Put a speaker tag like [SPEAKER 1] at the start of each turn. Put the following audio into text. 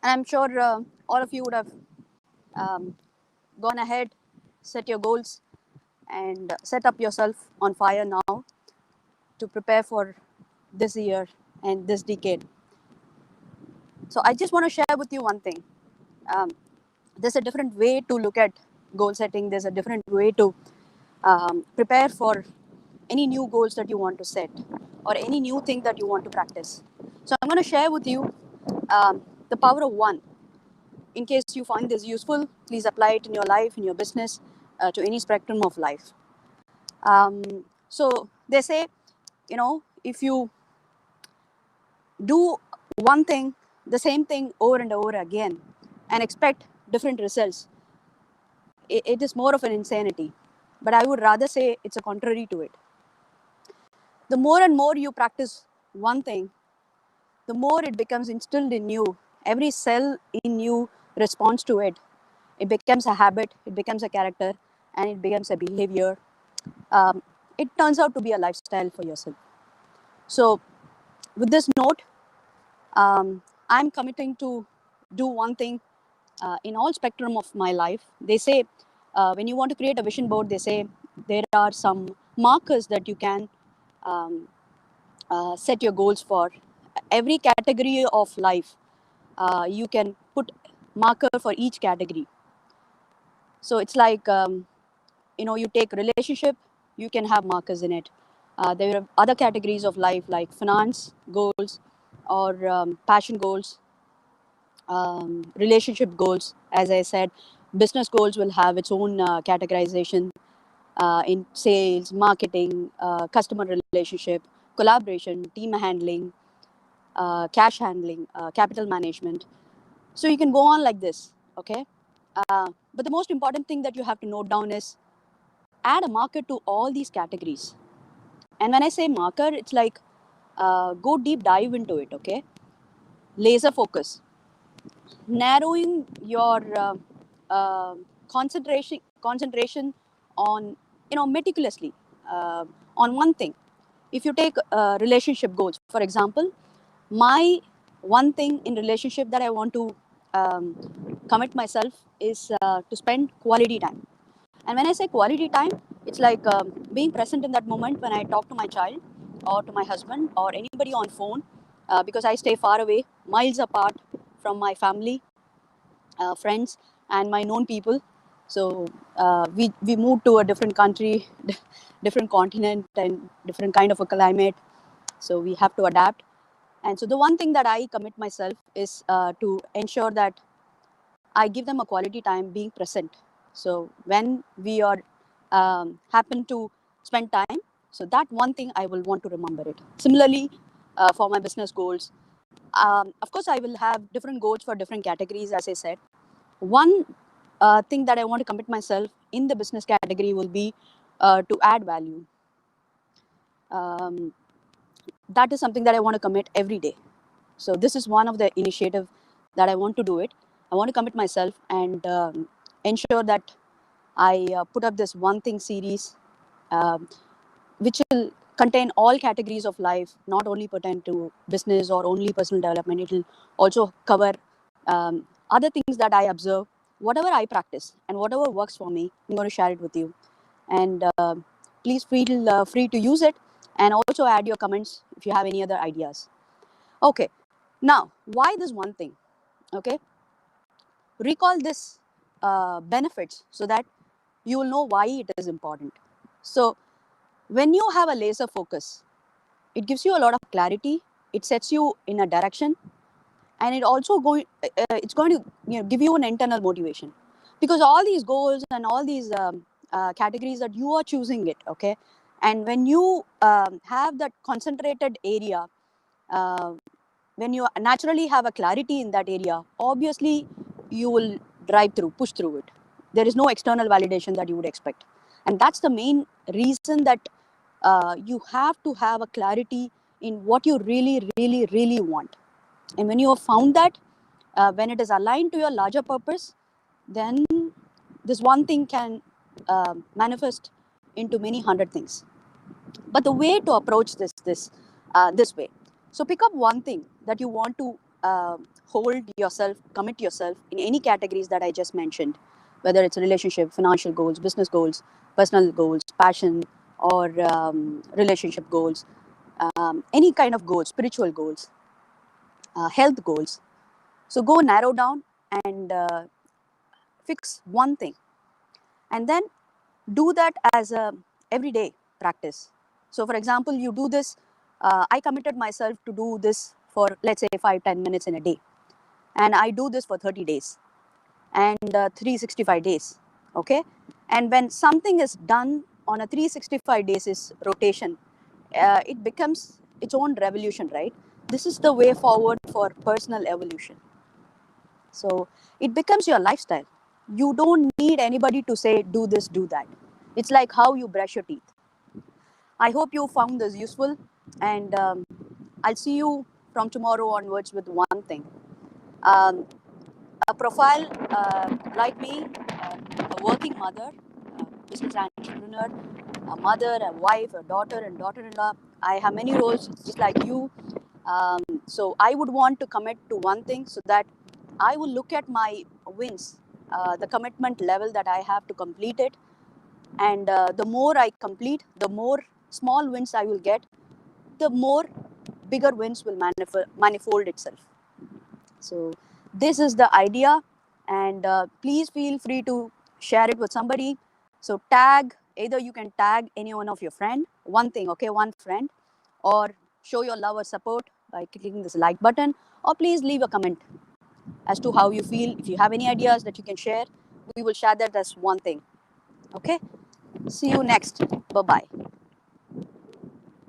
[SPEAKER 1] And I'm sure all of you would have um, gone ahead, set your goals, and set up yourself on fire now to prepare for this year and this decade. So I just want to share with you one thing. Um, there's a different way to look at goal setting. There's a different way to prepare for any new goals that you want to set or any new thing that you want to practice. So I'm going to share with you the power of one. In case you find this useful, please apply it in your life, in your business, to any spectrum of life. So they say, if you do one thing, the same thing over and over again, and expect different results, it is more of an insanity. But I would rather say it's a contrary to it. The more and more you practice one thing, the more it becomes instilled in you. Every cell in you responds to it. It becomes a habit, it becomes a character, and it becomes a behavior. Um, it turns out to be a lifestyle for yourself. So, with this note, I'm committing to do one thing in all spectrum of my life. They say when you want to create a vision board, they say there are some markers that you can um, set your goals for. Every category of life, you can put marker for each category. So it's like you take relationship, you can have markers in it. There are other categories of life like finance goals or passion goals, relationship goals. As I said, business goals will have its own categorization in sales, marketing, customer relationship, collaboration, team handling, cash handling, capital management. So you can go on like this, okay? But the most important thing that you have to note down is add a marker to all these categories. And when I say marker, it's like go deep dive into it, okay? Laser focus, narrowing your concentration on, meticulously on one thing. If you take relationship goals, for example, my one thing in relationship that I want to um, commit myself is to spend quality time. And when I say quality time, it's like being present in that moment when I talk to my child or to my husband or anybody on phone, because I stay far away, miles apart from my family, friends, and my known people. So we moved to a different country, different continent, and different kind of a climate. So we have to adapt. And so the one thing that I commit myself is to ensure that I give them a quality time being present. So when we are happen to spend time, so that one thing I will want to remember it. Similarly, for my business goals, of course, I will have different goals for different categories, as I said. One thing that I want to commit myself in the business category will be to add value. Um, that is something that I want to commit every day. So this is one of the initiative that I want to do it. I want to commit myself and ensure that I put up this one thing series, um, which will contain all categories of life, not only pertain to business or only personal development. It will also cover other things that I observe, whatever I practice, and whatever works for me. I'm going to share it with you, and please feel free to use it, and also add your comments if you have any other ideas. Okay, now why this one thing? Okay, recall this benefits so that you will know why it is important. So when you have a laser focus, it gives you a lot of clarity, it sets you in a direction, and it's going to give you an internal motivation, because all these goals and all these categories that you are choosing it, okay, and when you have that concentrated area, uh, when you naturally have a clarity in that area, obviously you will push through it. There is no external validation that you would expect. And that's the main reason that you have to have a clarity in what you really, really, really want. And when you have found that, when it is aligned to your larger purpose, then this one thing can manifest into many hundred things. But the way to approach this way. So pick up one thing that you want to hold yourself, commit yourself in any categories that I just mentioned, whether it's a relationship, financial goals, business goals, personal goals, passion, or relationship goals, any kind of goals, spiritual goals, health goals. So go narrow down and fix one thing, and then do that as a everyday practice. So for example, you do this, I committed myself to do this for, let's say, 5-10 minutes in a day, and I do this for 30 days and 365 days. Okay, and when something is done on a 365 days is rotation, it becomes its own revolution, right? This is the way forward for personal evolution. So it becomes your lifestyle. You don't need anybody to say, do this, do that. It's like how you brush your teeth. I hope you found this useful, and I'll see you from tomorrow onwards with one thing. Um, a profile like me, a working mother, business entrepreneur, a mother, a wife, a daughter, and daughter-in-law. I have many roles, just like you. So I would want to commit to one thing, so that I will look at my wins, the commitment level that I have to complete it. And the more I complete, the more small wins I will get, the more bigger wins will manifold itself. So this is the idea, and please feel free to share it with somebody. So tag, either you can tag any one of your friend, one thing, okay, one friend, or show your love or support by clicking this like button, or please leave a comment as to how you feel. If you have any ideas that you can share, we will share that as one thing. Okay, see you next. Bye bye.